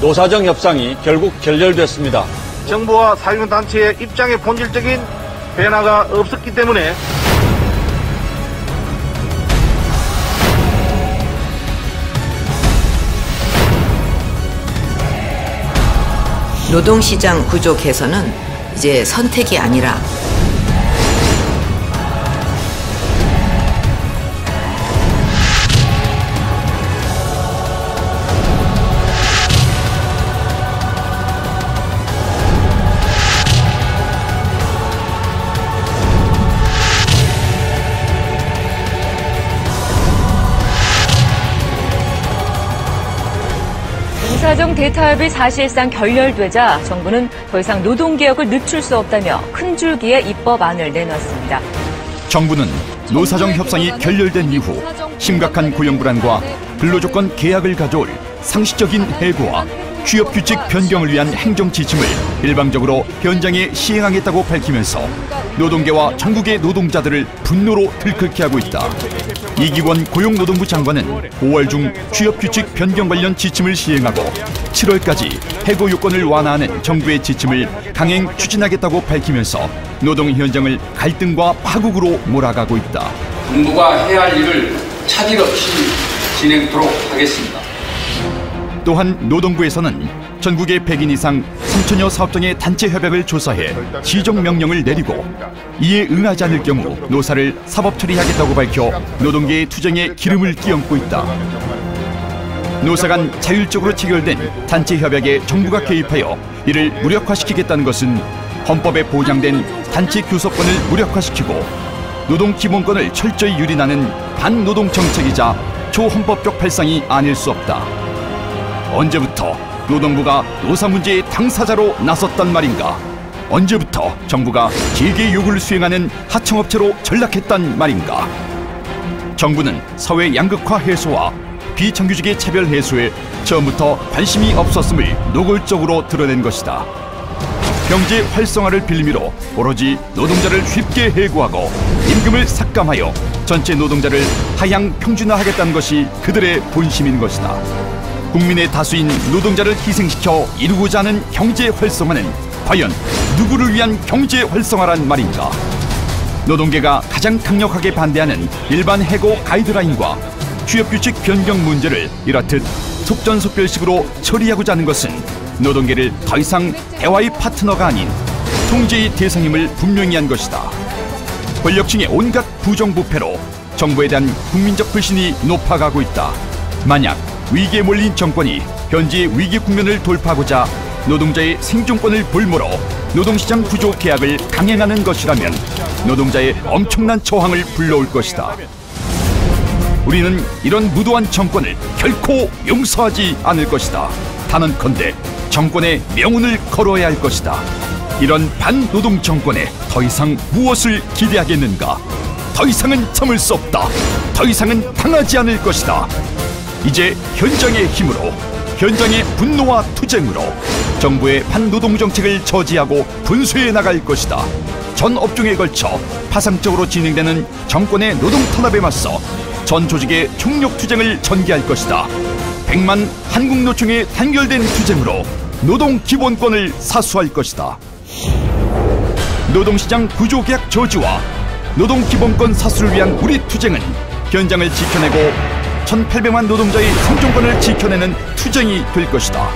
노사정 협상이 결국 결렬됐습니다. 정부와 사용단체의 입장에 본질적인 변화가 없었기 때문에 노동시장 구조 개선은 이제 선택이 아니라 노사정 대타협이 사실상 결렬되자 정부는 더 이상 노동개혁을 늦출 수 없다며 큰 줄기의 입법안을 내놨습니다. 정부는 노사정 협상이 결렬된 이후 심각한 고용불안과 근로조건 계약을 가져올 상시적인 해고와 취업규칙 변경을 위한 행정지침을 일방적으로 현장에 시행하겠다고 밝히면서 노동계와 전국의 노동자들을 분노로 들끓게 하고 있다. 이기권 고용노동부 장관은 5월 중 취업규칙 변경 관련 지침을 시행하고 7월까지 해고 요건을 완화하는 정부의 지침을 강행 추진하겠다고 밝히면서 노동 현장을 갈등과 파국으로 몰아가고 있다. 정부가 해야 할 일을 차질 없이 진행토록 하겠습니다. 또한 노동부에서는 전국의 100인 이상 3천여 사업장의 단체 협약을 조사해 지정 명령을 내리고 이에 응하지 않을 경우 노사를 사법 처리하겠다고 밝혀 노동계의 투쟁에 기름을 끼얹고 있다. 노사 간 자율적으로 체결된 단체 협약에 정부가 개입하여 이를 무력화시키겠다는 것은 헌법에 보장된 단체 교섭권을 무력화시키고 노동기본권을 철저히 유린하는 반노동 정책이자 초헌법적 발상이 아닐 수 없다. 언제부터 노동부가 노사 문제의 당사자로 나섰단 말인가? 언제부터 정부가 재계 요구를 수행하는 하청업체로 전락했단 말인가? 정부는 사회 양극화 해소와 비정규직의 차별 해소에 처음부터 관심이 없었음을 노골적으로 드러낸 것이다. 경제 활성화를 빌미로 오로지 노동자를 쉽게 해고하고 임금을 삭감하여 전체 노동자를 하향 평준화하겠다는 것이 그들의 본심인 것이다. 국민의 다수인 노동자를 희생시켜 이루고자 하는 경제 활성화는 과연 누구를 위한 경제 활성화란 말인가? 노동계가 가장 강력하게 반대하는 일반 해고 가이드라인과 취업규칙 변경 문제를 이렇듯 속전속결식으로 처리하고자 하는 것은 노동계를 더 이상 대화의 파트너가 아닌 통제의 대상임을 분명히 한 것이다. 권력층의 온갖 부정부패로 정부에 대한 국민적 불신이 높아가고 있다. 만약 위기에 몰린 정권이 현재의 위기 국면을 돌파하고자 노동자의 생존권을 볼모로 노동시장 구조 개혁을 강행하는 것이라면 노동자의 엄청난 저항을 불러올 것이다. 우리는 이런 무도한 정권을 결코 용서하지 않을 것이다. 단언컨대 정권의 명운을 걸어야 할 것이다. 이런 반노동 정권에 더 이상 무엇을 기대하겠는가? 더 이상은 참을 수 없다. 더 이상은 당하지 않을 것이다. 이제 현장의 힘으로, 현장의 분노와 투쟁으로 정부의 반노동 정책을 저지하고 분쇄해 나갈 것이다. 전 업종에 걸쳐 파상적으로 진행되는 정권의 노동 탄압에 맞서 전 조직의 총력 투쟁을 전개할 것이다. 100만 한국노총의 단결된 투쟁으로 노동 기본권을 사수할 것이다. 노동시장 구조개혁 저지와 노동 기본권 사수를 위한 우리 투쟁은 현장을 지켜내고 1,800만 노동자의 생존권을 지켜내는 투쟁이 될 것이다.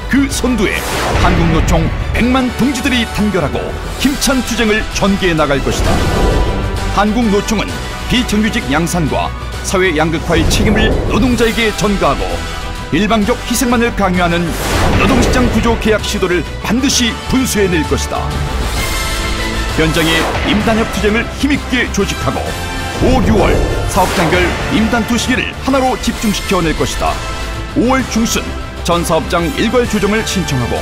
그 선두에 한국노총 100만 동지들이 단결하고 힘찬 투쟁을 전개해 나갈 것이다. 한국노총은 비정규직 양산과 사회 양극화의 책임을 노동자에게 전가하고 일방적 희생만을 강요하는 노동시장 구조 개혁 시도를 반드시 분쇄해낼 것이다. 현장의 임단협 투쟁을 힘있게 조직하고 5, 6월 사업장별 임단투 시기를 하나로 집중시켜낼 것이다. 5월 중순 전 사업장 일괄 조정을 신청하고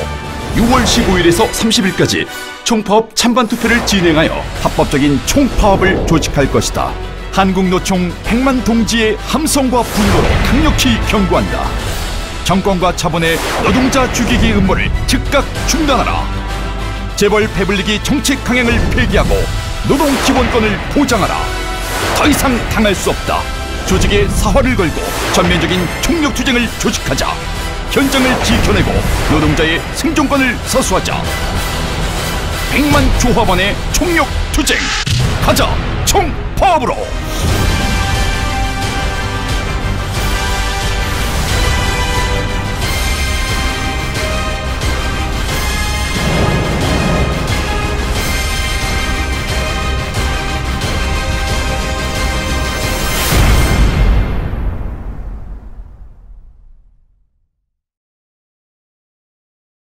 6월 15일에서 30일까지 총파업 찬반 투표를 진행하여 합법적인 총파업을 조직할 것이다. 한국노총 100만 동지의 함성과 분노로 강력히 경고한다. 정권과 자본의 노동자 죽이기 음모를 즉각 중단하라. 재벌 배불리기 정책 강행을 폐기하고 노동 기본권을 보장하라. 더 이상 당할 수 없다. 조직의 사활을 걸고 전면적인 총력 투쟁을 조직하자. 현장을 지켜내고 노동자의 생존권을 사수하자. 100만 조합원의 총력 투쟁, 가자 총파업으로.